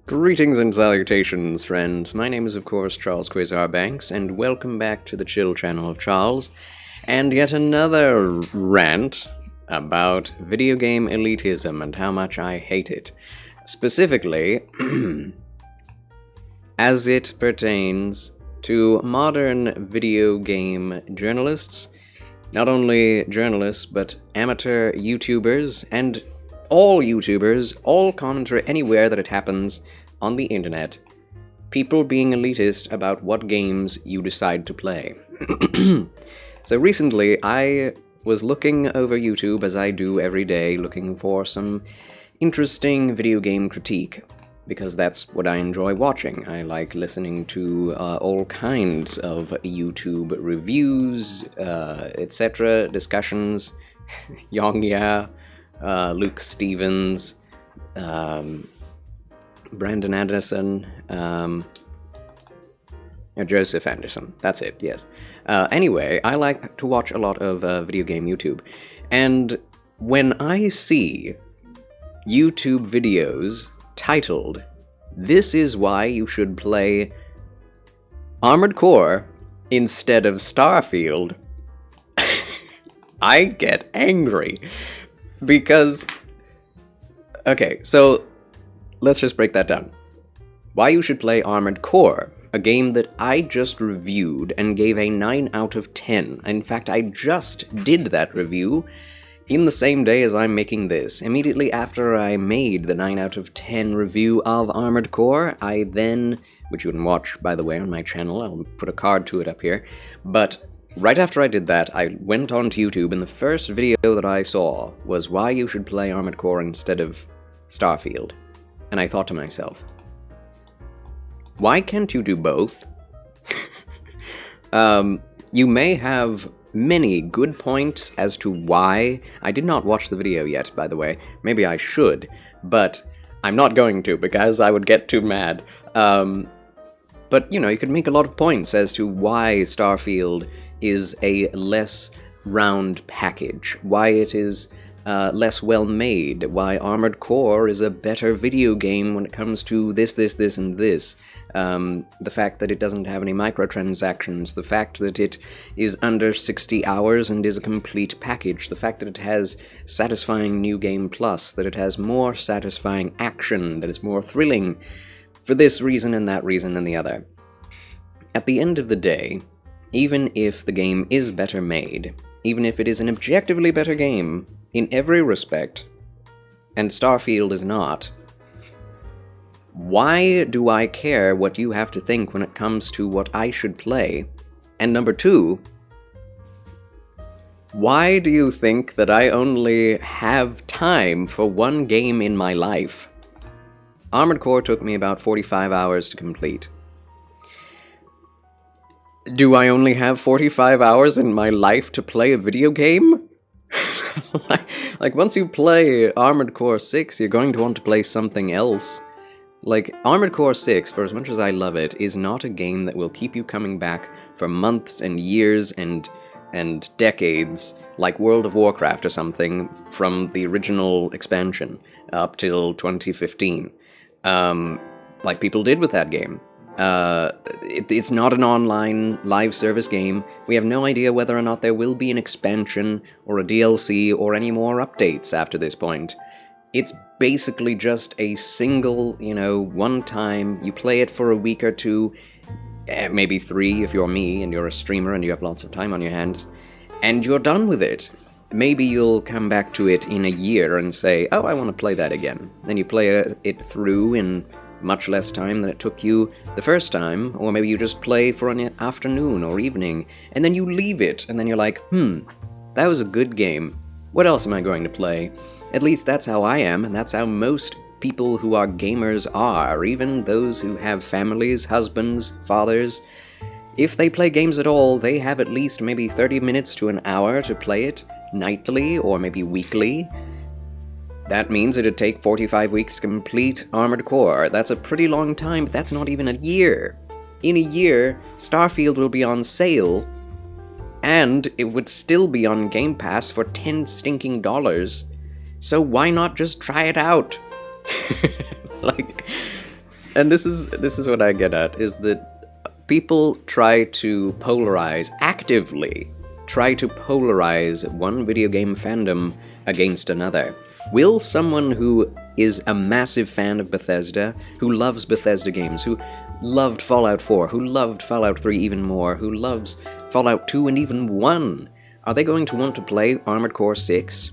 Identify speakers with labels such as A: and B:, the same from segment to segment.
A: Greetings and salutations, friends. My name is, of course, Charles Quasar Banks, and welcome back to the Chill Channel of Charles, and yet another rant about video game elitism and how much I hate it. Specifically, as it pertains to modern video game journalists, not only journalists, but amateur YouTubers, and all YouTubers, all commentary anywhere that it happens on the internet, people being elitist about what games you decide to play. So recently, I was looking over YouTube, as I do every day, looking for some interesting video game critique, because that's what I enjoy watching. I like listening to all kinds of YouTube reviews, etc., discussions, Yongya, Luke Stevens, Brandon Anderson, Joseph Anderson. That's it, yes. Anyway, I like to watch a lot of video game YouTube. And when I see YouTube videos titled, "This is why you should play Armored Core instead of Starfield," I get angry. Because, okay, so let's just break that down. Why you should play Armored Core, a game that I just reviewed and gave a 9 out of 10. In fact, I just did that review in the same day as I'm making this. Immediately after I made the 9 out of 10 review of Armored Core, I then, which you can watch, by the way, on my channel, I'll put a card to it up here, but right after I did that, I went onto YouTube, and the first video that I saw was why you should play Armored Core instead of Starfield. And I thought to myself, why can't you do both? You may have many good points as to why. I did not watch the video yet, by the way. Maybe I should, but I'm not going to because I would get too mad. But, you know, you could make a lot of points as to why Starfield is a less round package, why it is less well made, why Armored Core is a better video game when it comes to this, and this. The fact that it doesn't have any microtransactions, the fact that it is under 60 hours and is a complete package, the fact that it has satisfying New Game Plus, that it has more satisfying action, that it's more thrilling, for this reason and that reason and the other. At the end of the day, even if the game is better made, even if it is an objectively better game in every respect, and Starfield is not, why do I care what you have to think when it comes to what I should play? And number two, why do you think that I only have time for one game in my life? Armored Core took me about 45 hours to complete. Do I only have 45 hours in my life to play a video game? like, once you play Armored Core 6, you're going to want to play something else. Like, Armored Core 6, for as much as I love it, is not a game that will keep you coming back for months and years and decades, like World of Warcraft or something from the original expansion up till 2015. Like people did with that game. It's not an online live service game. We have no idea whether or not there will be an expansion or a DLC or any more updates after this point. It's basically just a single, one time, you play it for a week or two, maybe 3 if you're me and you're a streamer and you have lots of time on your hands, and you're done with it. Maybe you'll come back to it in a year and say, oh, I want to play that again. Then you play it through in much less time than it took you the first time, or maybe you just play for an afternoon or evening, and then you leave it, and then you're like, that was a good game. What else am I going to play? At least that's how I am, and that's how most people who are gamers are, even those who have families, husbands, fathers. If they play games at all, they have at least maybe 30 minutes to an hour to play it nightly or maybe weekly. That means it'd take 45 weeks to complete Armored Core. That's a pretty long time, but that's not even a year. In a year, Starfield will be on sale, and it would still be on Game Pass for $10 stinking dollars. So why not just try it out? Like, And this is what I get at, is that people try to actively try to polarize one video game fandom against another. Will someone who is a massive fan of Bethesda, who loves Bethesda games, who loved Fallout 4, who loved Fallout 3 even more, who loves Fallout 2 and even 1, are they going to want to play Armored Core 6?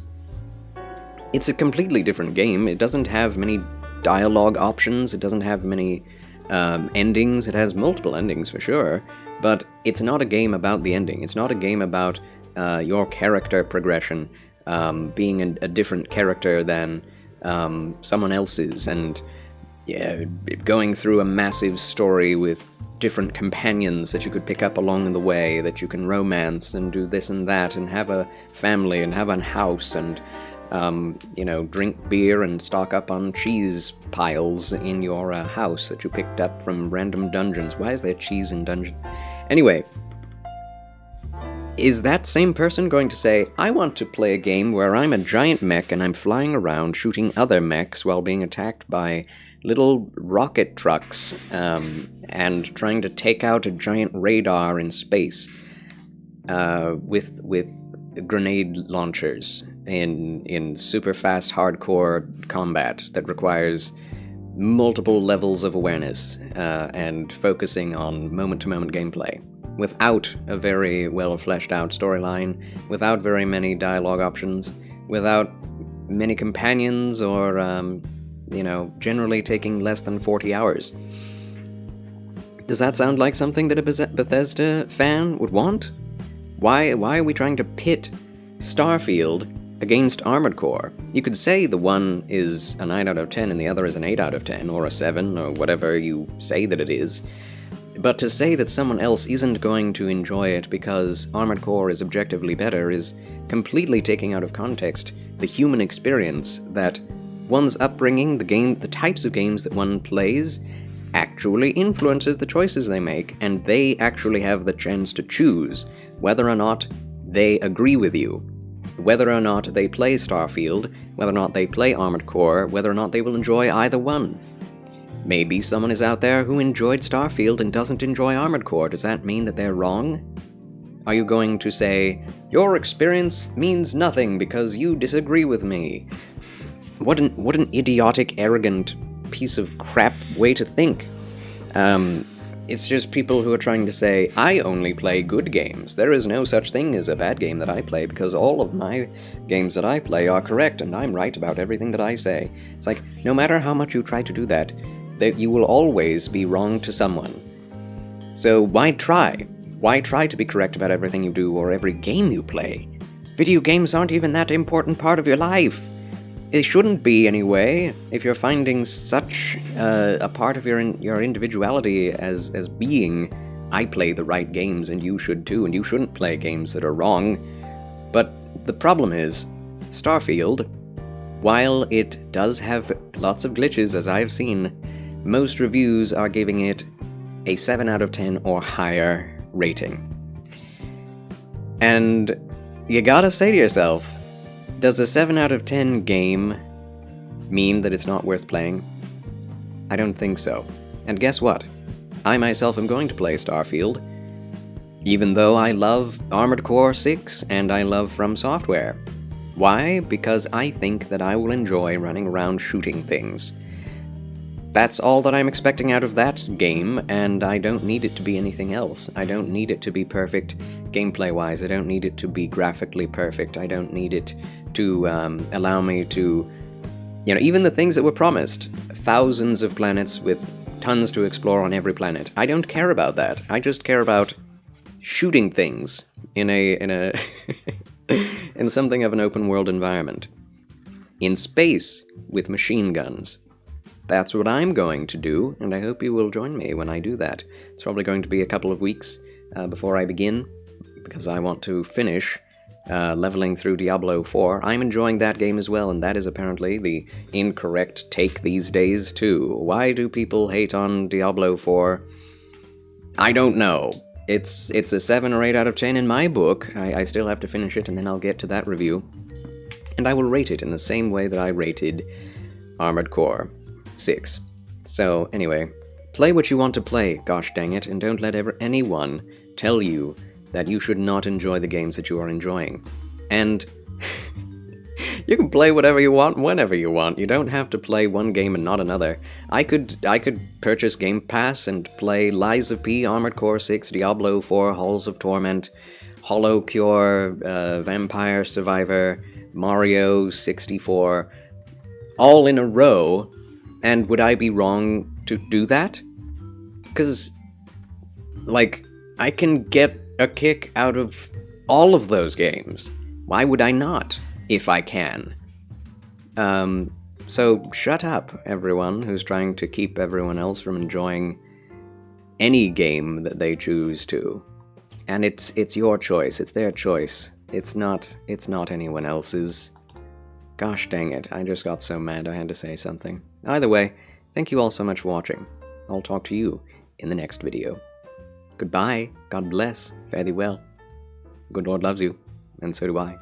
A: It's a completely different game. It doesn't have many dialogue options, it doesn't have many endings. It has multiple endings for sure, but it's not a game about the ending. It's not a game about your character progression, being a different character than someone else's, and going through a massive story with different companions that you could pick up along the way, that you can romance and do this and that, and have a family and have a house, and drink beer and stock up on cheese piles in your house that you picked up from random dungeons. Why is there cheese in dungeons? Anyway, is that same person going to say, I want to play a game where I'm a giant mech and I'm flying around shooting other mechs while being attacked by little rocket trucks and trying to take out a giant radar in space with grenade launchers in super fast hardcore combat that requires multiple levels of awareness and focusing on moment-to-moment gameplay, without a very well fleshed out storyline, without very many dialogue options, without many companions, or generally taking less than 40 hours. Does that sound like something that a Bethesda fan would want? Why are we trying to pit Starfield against Armored Core? You could say the one is a 9 out of 10 and the other is an 8 out of 10, or a 7, or whatever you say that it is. But to say that someone else isn't going to enjoy it because Armored Core is objectively better is completely taking out of context the human experience, that one's upbringing, the types of games that one plays, actually influences the choices they make, and they actually have the chance to choose whether or not they agree with you, whether or not they play Starfield, whether or not they play Armored Core, whether or not they will enjoy either one. Maybe someone is out there who enjoyed Starfield and doesn't enjoy Armored Core. Does that mean that they're wrong? Are you going to say, your experience means nothing because you disagree with me? What an idiotic, arrogant piece of crap way to think. It's just people who are trying to say, I only play good games. There is no such thing as a bad game that I play because all of my games that I play are correct and I'm right about everything that I say. It's like, no matter how much you try to do that you will always be wrong to someone. So why try? Why try to be correct about everything you do or every game you play? Video games aren't even that important part of your life. It shouldn't be anyway, if you're finding such a part of your individuality as being, I play the right games and you should too, and you shouldn't play games that are wrong. But the problem is, Starfield, while it does have lots of glitches, as I've seen, most reviews are giving it a 7 out of 10 or higher rating. And you gotta say to yourself, does a 7 out of 10 game mean that it's not worth playing? I don't think so. And guess what? I myself am going to play Starfield, even though I love Armored Core 6 and I love From Software. Why? Because I think that I will enjoy running around shooting things. That's all that I'm expecting out of that game, and I don't need it to be anything else. I don't need it to be perfect gameplay-wise. I don't need it to be graphically perfect. I don't need it to allow me to, even the things that were promised, thousands of planets with tons to explore on every planet. I don't care about that. I just care about shooting things in a in something of an open world environment. In space with machine guns. That's what I'm going to do, and I hope you will join me when I do that. It's probably going to be a couple of weeks before I begin, because I want to finish leveling through Diablo 4. I'm enjoying that game as well, and that is apparently the incorrect take these days, too. Why do people hate on Diablo 4? I don't know. It's a 7 or 8 out of 10 in my book. I still have to finish it, and then I'll get to that review. And I will rate it in the same way that I rated Armored Core 6. So, anyway, play what you want to play, gosh dang it, and don't let anyone tell you that you should not enjoy the games that you are enjoying. And you can play whatever you want, whenever you want. You don't have to play one game and not another. I could purchase Game Pass and play Lies of P, Armored Core 6, Diablo 4, Halls of Torment, Hollow Cure, Vampire Survivor, Mario 64, all in a row, and would I be wrong to do that? Because, like, I can get a kick out of all of those games. Why would I not, if I can? So shut up, everyone who's trying to keep everyone else from enjoying any game that they choose to. And it's your choice, it's their choice. It's not anyone else's. Gosh dang it, I just got so mad I had to say something. Either way, thank you all so much for watching. I'll talk to you in the next video. Goodbye, God bless, fare thee well. Good Lord loves you, and so do I.